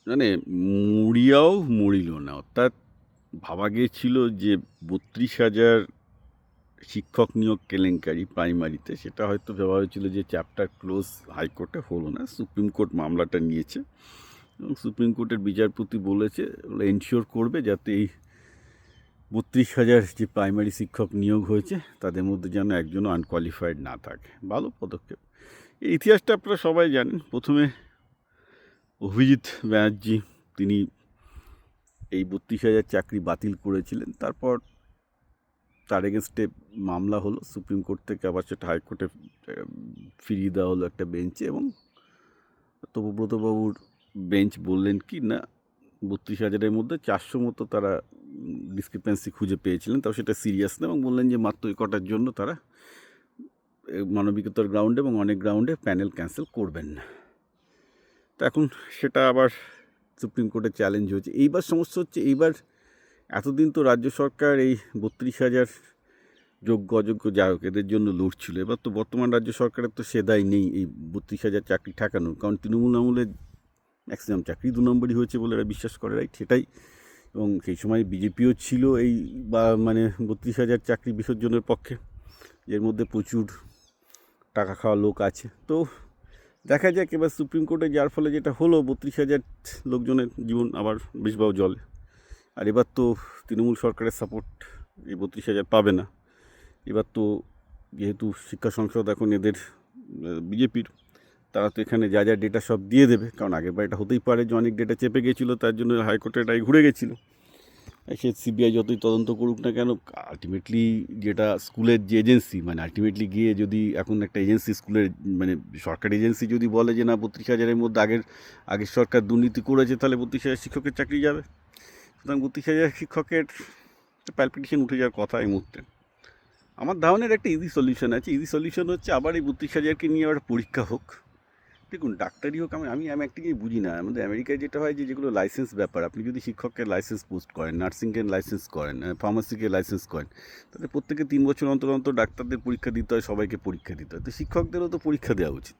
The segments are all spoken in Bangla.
মানে মুড়িয়াও মুড়িল না। অর্থাৎ ভাবা গিয়েছিল যে ৩২,০০০ শিক্ষক নিয়োগ কেলেঙ্কারি প্রাইমারিতে, সেটা হয়তো ভাবা হয়েছিল যে চ্যাপ্টার ক্লোজ, হাইকোর্টে হলো না, সুপ্রিম কোর্ট মামলাটা নিয়েছে এবং সুপ্রিম কোর্টের বিচারপতি বলেছে এনশিওর করবে যাতে এই ৩২,০০০ যে প্রাইমারি শিক্ষক নিয়োগ হয়েছে তাদের মধ্যে যেন একজনও আনকোয়ালিফাইড না থাকে। ভালো পদক্ষেপ। এই ইতিহাসটা আপনারা সবাই জানেন। প্রথমে অভিজিৎ ব্যানার্জি তিনি এই ৩২,০০০ চাকরি বাতিল করেছিলেন, তারপর তার এগেনস্টে মামলা হলো সুপ্রিম কোর্ট থেকে, আবার সেটা হাইকোর্টে ফিরিয়ে দেওয়া হলো একটা বেঞ্চে, এবং তপব্রতবাবুর বেঞ্চ বললেন কি না ৩২,০০০-এর মধ্যে ৪০০ মতো তারা ডিসক্রিপেন্সি খুঁজে পেয়েছিলেন, তাও সেটা সিরিয়াস না, এবং বললেন যে মাত্র এই কটার জন্য তারা মানবিকতার গ্রাউন্ডে এবং অনেক গ্রাউন্ডে প্যানেল ক্যান্সেল করবেন না। তো এখন সেটা আবার সুপ্রিম কোর্টে চ্যালেঞ্জ হয়েছে। এইবার সমস্যা হচ্ছে, এইবার এতদিন তো রাজ্য সরকার এই ৩২,০০০ যোগ্য অযোগ্য যাই হোক এদের জন্য লড়ছিল। এবার তো বর্তমান রাজ্য সরকারের তো সে দায় নেই এই ৩২,০০০ চাকরি ঠেকানোর, কারণ তৃণমূল আমলে ম্যাক্সিমাম চাকরি ২ নম্বরই হয়েছে বলে এরা বিশ্বাস করে, রাইট? সেটাই। এবং সেই সময় বিজেপিও ছিল এই মানে ৩২,০০০ চাকরি বিসর্জনের পক্ষে, এর মধ্যে প্রচুর টাকা খাওয়া লোক আছে। তো দেখা যাক এবার সুপ্রিম কোর্টে, যার ফলে যেটা হলো ৩২,০০০ লোকজনের জীবন আবার বিষবাও জলে। আর এবার তো তৃণমূল সরকারের সাপোর্ট এই ৩২,০০০ পাবে না। এবার তো যেহেতু শিক্ষা সংসদ এখন এদের বিজেপির, তারা তো এখানে যা যা ডেটা সব দিয়ে দেবে, কারণ আগেরবার এটা হতেই পারে যে অনেক ডেটা চেপে গেছিলো, তার জন্য হাইকোর্টে এটাই ঘুরে গেছিলো। সে সিবিআই যতই তদন্ত করুক না কেন, আলটিমেটলি যেটা স্কুলের যে এজেন্সি, মানে আলটিমেটলি গিয়ে যদি এখন একটা এজেন্সি স্কুলের মানে সরকারি এজেন্সি যদি বলে যে না ৩২,০০০-এর মধ্যে আগের সরকার দুর্নীতি করেছে, তাহলে ৩২,০০০ শিক্ষকের চাকরি যাবে। সুতরাং ৩২,০০০ শিক্ষকের প্যালপিটেশন উঠে যাওয়ার কথা এই মুহূর্তে। আমার ধারণার একটা ইজি সলিউশন আছে। ইজি সলিউশন হচ্ছে আবার এই ৩২,০০০-কে নিয়ে আবার পরীক্ষা হোক। দেখুন, ডাক্তারি হোক, আমি একটা জিনিস বুঝি না, আমাদের আমেরিকায় যেটা হয় যে যেগুলো লাইসেন্স ব্যাপার, আপনি যদি শিক্ষকের লাইসেন্স পোস্ট করেন, নার্সিংয়ের লাইসেন্স করেন, ফার্মাসিকে লাইসেন্স করেন, তাহলে প্রত্যেকে 3 বছর অন্তর অন্তর ডাক্তারদের পরীক্ষা দিতে হয়, সবাইকে পরীক্ষা দিতে হয়। তো শিক্ষকদেরও তো পরীক্ষা দেওয়া উচিত।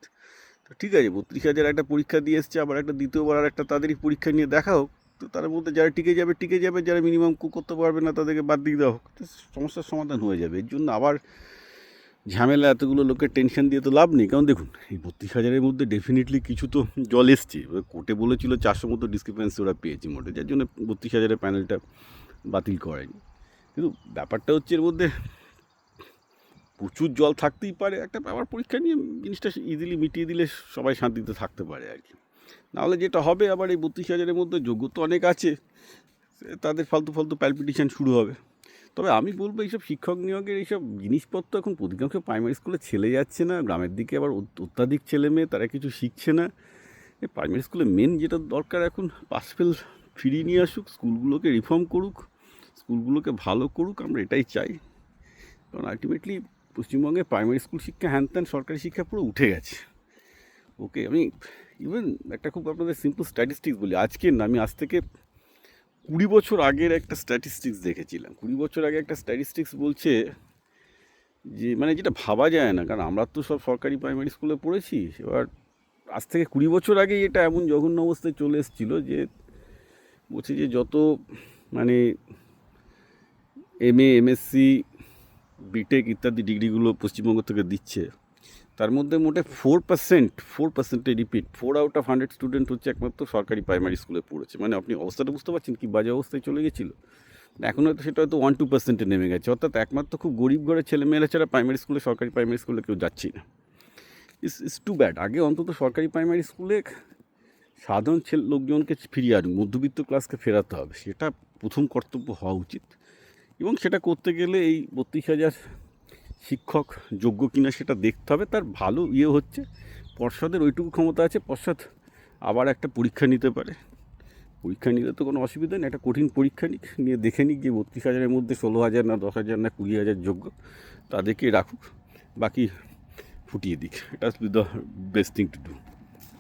তো ঠিক আছে, ৩২,০০০ একটা পরীক্ষা দিয়ে এসছে, আবার একটা দ্বিতীয়বার আর একটা তাদেরই পরীক্ষা নিয়ে দেখা হোক। তো তার মধ্যে যারা টিকে যাবে, যারা মিনিমাম করতে পারবে না তাদেরকে বাদ দিয়ে দেওয়া হোক, তো সমস্যার সমাধান হয়ে যাবে। এর জন্য আবার ঝামেলা, এতগুলো লোকের টেনশন দিয়ে তো লাভ নেই। কারণ দেখুন, এই ৩২,০০০-এর মধ্যে ডেফিনেটলি কিছু তো জল এসছে। এবার কোর্টে বলেছিল ৪০০ মতো ডিসক্রিপেন্সি ওরা পেয়েছে মোটে, যার জন্য ৩২,০০০-এর প্যানেলটা বাতিল করেনি। কিন্তু ব্যাপারটা হচ্ছে এর মধ্যে প্রচুর জল থাকতেই পারে। একটা আবার পরীক্ষা নিয়ে জিনিসটা ইজিলি মিটিয়ে দিলে সবাই শান্তিতে থাকতে পারে আর কি। নাহলে যেটা হবে, আবার এই ৩২,০০০-এর মধ্যে যোগ্য তো অনেক আছে, তাদের ফালতু প্যালপিটেশন শুরু হবে। তবে আমি বলবো এইসব শিক্ষক নিয়োগের এইসব জিনিসপত্র এখন অধিকাংশ প্রাইমারি স্কুলে ছেলে যাচ্ছে না, গ্রামের দিকে আবার অত্যাধিক ছেলে মেয়ে, তারা কিছু শিখছে না। এই প্রাইমারি স্কুলে মেন যেটা দরকার এখন, পাস ফেল ফিরিয়ে নিয়ে আসুক, স্কুলগুলোকে রিফর্ম করুক, স্কুলগুলোকে ভালো করুক, আমরা এটাই চাই। কারণ আলটিমেটলি পশ্চিমবঙ্গে প্রাইমারি স্কুল শিক্ষা হ্যান সরকারি শিক্ষা পুরো উঠে গেছে। ওকে, আমি ইভেন একটা খুব আপনাদের সিম্পল স্ট্যাটিস্টিক্স বলি, আজকের না, আমি আজ থেকে 20 বছর আগের একটা স্ট্যাটিস্টিক্স দেখেছিলাম। 20 বছর আগে একটা স্ট্যাটিস্টিক্স বলছে যে, মানে যেটা ভাবা যায় না, কারণ আমরা তো সব সরকারি প্রাইমারি স্কুলে পড়েছি। এবার আজ থেকে 20 বছর আগেই এটা এমন জঘন্য অবস্থায় চলে এসেছিলো যে বলছে যে যত মানে MA, MSc, বিটেক ইত্যাদি ডিগ্রিগুলো পশ্চিমবঙ্গ থেকে দিচ্ছে, তার মধ্যে মোটে 4%, রিপিট, 4 আউট অফ 100 স্টুডেন্ট হচ্ছে একমাত্র সরকারি প্রাইমারি স্কুলে পড়েছে। মানে আপনি অবস্থাটা বুঝতে পারছেন কি বাজে অবস্থায় চলে গেছিলো। এখন হয়তো সেটা হয়তো 1-2%-এ নেমে গেছে। অর্থাৎ একমাত্র খুব গরিব ঘরের ছেলেমেয়েরা ছাড়া প্রাইমারি স্কুলে, সরকারি প্রাইমারি স্কুলে কেউ যাচ্ছেই না। It's too bad. আগে অন্তত সরকারি প্রাইমারি স্কুলে সাধারণ লোকজনকে ফিরিয়ে আনুক, মধ্যবিত্ত ক্লাসকে ফেরাতে হবে, সেটা প্রথম কর্তব্য হওয়া উচিত। এবং সেটা করতে গেলে এই ৩২,০০০ শিক্ষক যোগ্য কিনা সেটা দেখতে হবে। তার ভালো হচ্ছে পর্ষদের ওইটুকু ক্ষমতা আছে, পর্ষদ আবার একটা পরীক্ষা নিতে পারে। পরীক্ষা নিলে তো কোনো অসুবিধা নেই, একটা কঠিন পরীক্ষা নিয়ে দেখে নিক যে ৩২,০০০-এর মধ্যে ১৬,০০০ না ১০,০০০ না ২০,০০০ যোগ্য, তাদেরকে রাখুক, বাকি ফুটিয়ে দিক। এটা the best thing to do.